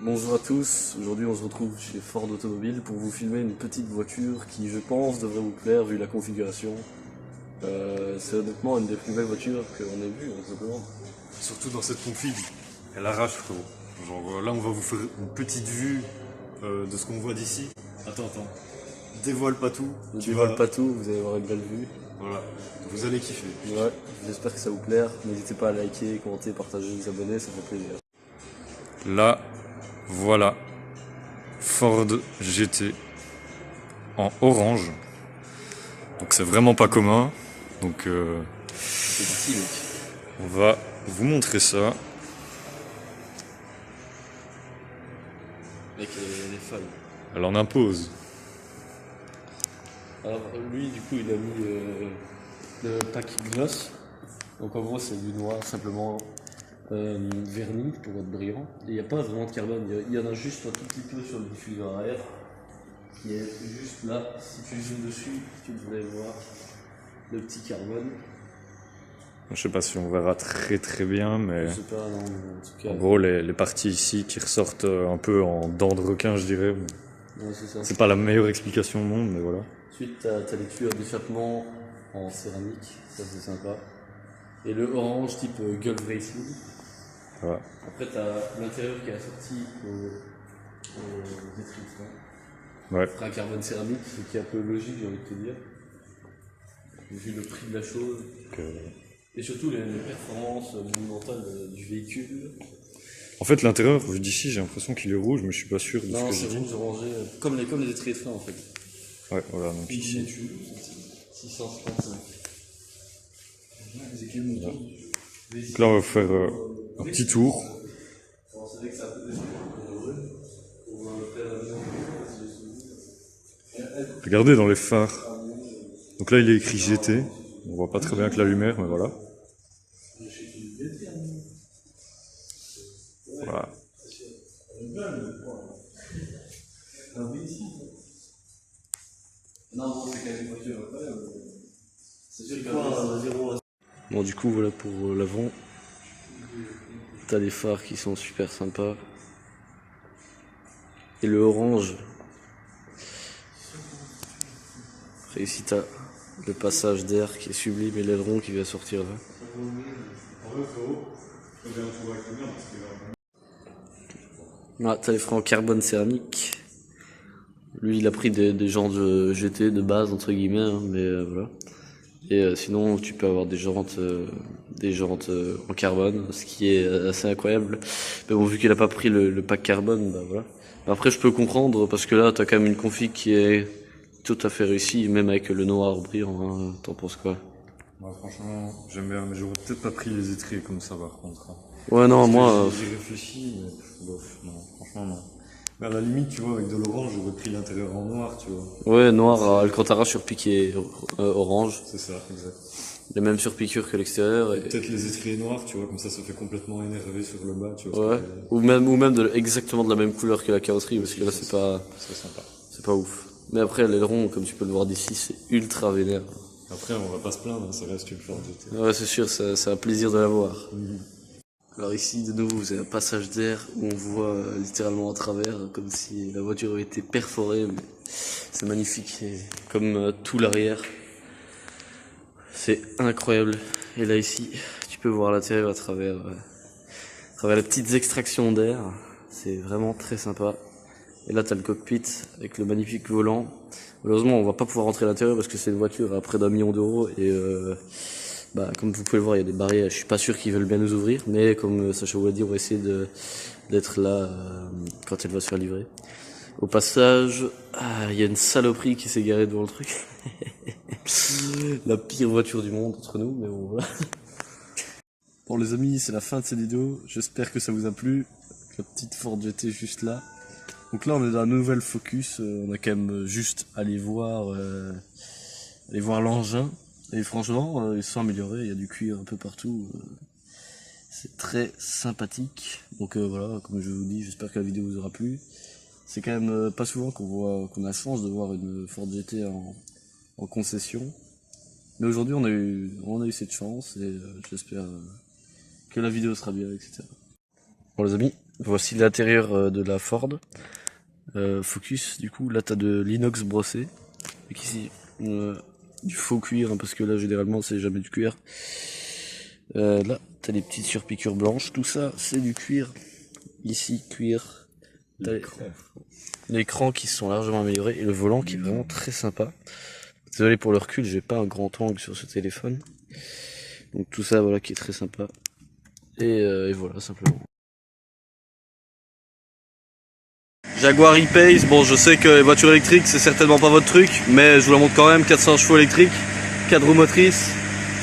Bonjour à tous, aujourd'hui on se retrouve chez Ford Automobile pour vous filmer une petite voiture qui je pense devrait vous plaire vu la configuration. C'est honnêtement une des plus belles voitures qu'on ait vues en simplement. Surtout dans cette config, elle arrache frérot. Genre là on va vous faire une petite vue de ce qu'on voit d'ici. Attends, dévoile pas tout. Ne dévoile pas tout, vous allez avoir une belle vue. Voilà, vous allez kiffer. Ouais, j'espère que ça vous plaire. N'hésitez pas à liker, commenter, partager, vous abonner, ça fait plaisir. Là, voilà, Ford GT en orange. Donc c'est vraiment pas commun. Donc C'est ici mec. on va vous montrer ça. Mec, elle est folle. Elle en impose. Alors lui du coup il a mis le pack gloss. Donc en gros c'est du noir simplement verni pour être brillant. Et il n'y a pas vraiment de carbone, il y en a juste un tout petit peu sur le diffuseur arrière. Qui est juste là, si tu zoomes dessus, tu devrais voir le petit carbone. Je sais pas si on verra très bien, mais Je sais pas, non, mais en tout cas. en gros les parties ici qui ressortent un peu en dents de requin je dirais. Ouais, c'est ça. C'est pas la meilleure explication au monde, mais voilà. Ensuite, t'as les tuyaux d'échappement en céramique, ça c'est sympa. Et le orange type Gulf Racing. Voilà. Après, t'as l'intérieur qui est assorti aux étriers. Ouais. Après un carbone céramique, ce qui est un peu logique, j'ai envie de te dire. Vu le prix de la chose. Et surtout les performances monumentales du véhicule. En fait, l'intérieur d'ici, j'ai l'impression qu'il est rouge, mais je suis pas sûr de ce Non, que c'est j'ai dit. rouge orangé, comme les étriers de frein en fait. Ouais, voilà, donc ici. 635. Donc là, on va faire un petit tour. Regardez dans les phares. Donc là, il est écrit GT. On voit pas très bien avec la lumière, mais voilà. Voilà. Bon, du coup, voilà pour l'avant. T'as des phares qui sont super sympas. Et le orange. Après, ici, t'as le passage d'air qui est sublime et l'aileron qui vient sortir là. Là, t'as les freins en carbone céramique. Lui, il a pris des jantes de GT de base, entre guillemets, hein, mais voilà. Et sinon, tu peux avoir des jantes en carbone, ce qui est assez incroyable. Mais bon, vu qu'il a pas pris le pack carbone, bah voilà. Après, je peux comprendre, parce que là, t'as quand même une config qui est tout à fait réussie, même avec le noir brillant, hein. T'en penses quoi? Moi, franchement, j'aime bien, mais j'aurais peut-être pas pris les étriers comme ça, par contre. Ouais, non, Parce que moi... j'y réfléchis, mais bof, non, franchement, non. Mais à la limite, tu vois, avec de l'orange, j'aurais pris l'intérieur en noir, tu vois. Ouais, noir, Alcantara surpiqué orange. C'est ça, exact. Les mêmes surpiqûres que l'extérieur. Et... Peut-être les étriers noirs, tu vois, comme ça fait complètement énervé sur le bas, tu vois. Ouais. Ou même exactement de la même couleur que la carrosserie, parce que là, c'est pas... C'est sympa. C'est pas ouf. Mais après, l'aileron, comme tu peux le voir d'ici, c'est ultra vénère. Après, on va pas se plaindre, hein, ça reste une Ford GT. Ouais, c'est sûr, c'est un plaisir de la voir. Alors ici, de nouveau, vous avez un passage d'air où on voit littéralement à travers, comme si la voiture avait été perforée. Mais c'est magnifique, et comme tout l'arrière. C'est incroyable. Et là, ici, tu peux voir l'intérieur à travers les petites extractions d'air. C'est vraiment très sympa. Et là, t'as le cockpit avec le magnifique volant. Malheureusement, on va pas pouvoir rentrer à l'intérieur parce que c'est une voiture à près d'1 million d'euros et comme vous pouvez le voir, il y a des barrières. Je suis pas sûr qu'ils veulent bien nous ouvrir, mais comme Sacha vous l'a dit, on va essayer d'être là quand elle va se faire livrer. Au passage, il y a une saloperie qui s'est garée devant le truc. La pire voiture du monde entre nous, mais bon voilà. Bon les amis, c'est la fin de cette vidéo. J'espère que ça vous a plu. La petite Ford GT juste là. Donc là, on est dans un nouvel focus. On a quand même juste à aller voir l'engin. Et franchement, ils se sont améliorés. Il y a du cuir un peu partout. C'est très sympathique. Donc voilà, comme je vous dis, j'espère que la vidéo vous aura plu. C'est quand même pas souvent qu'on a la chance de voir une Ford GT en concession. Mais aujourd'hui, on a eu cette chance et j'espère que la vidéo sera bien, etc. Bon les amis, Voici l'intérieur de la Ford Focus. Du coup, là t'as de l'inox brossé. Et ici, du faux cuir, hein, parce que là généralement c'est jamais du cuir. Là, t'as des petites surpiqûres blanches. Tout ça, c'est du cuir. Ici, cuir. L'écran qui sont largement améliorés et le volant qui est vraiment très sympa. Désolé pour le recul, j'ai pas un grand angle sur ce téléphone. Donc tout ça, voilà, qui est très sympa. Et voilà, simplement. Jaguar E-Pace, bon je sais que les voitures électriques c'est certainement pas votre truc, mais je vous la montre quand même, 400 chevaux électriques, 4 roues motrices,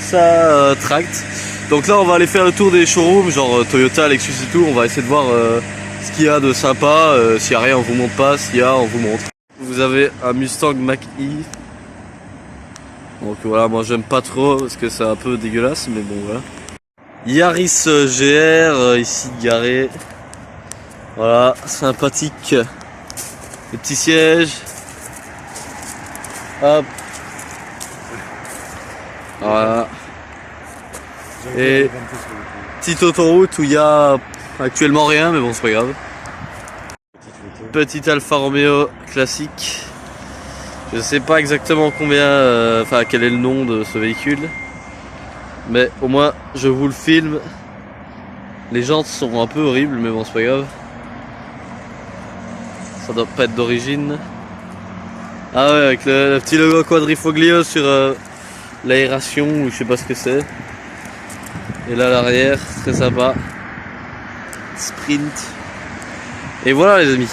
ça tracte. Donc là on va aller faire le tour des showrooms, genre Toyota, Lexus et tout, on va essayer de voir ce qu'il y a de sympa, s'il y a rien on vous montre pas, s'il y a on vous montre. Vous avez un Mustang Mach-E, donc voilà, moi j'aime pas trop parce que c'est un peu dégueulasse, mais bon voilà. Yaris GR, ici garé. Voilà, sympathique. Les petits sièges. Hop. Voilà. Et petite autoroute où il y a actuellement rien, mais bon, c'est pas grave. Petite Alfa Romeo classique. Je sais pas exactement combien, enfin quel est le nom de ce véhicule. Mais au moins, je vous le filme. Les jantes sont un peu horribles, mais bon, c'est pas grave. Ça doit pas être d'origine. Ah ouais, avec le petit logo quadrifoglio sur l'aération, ou je sais pas ce que c'est. Et là l'arrière, très sympa. Sprint. Et voilà les amis.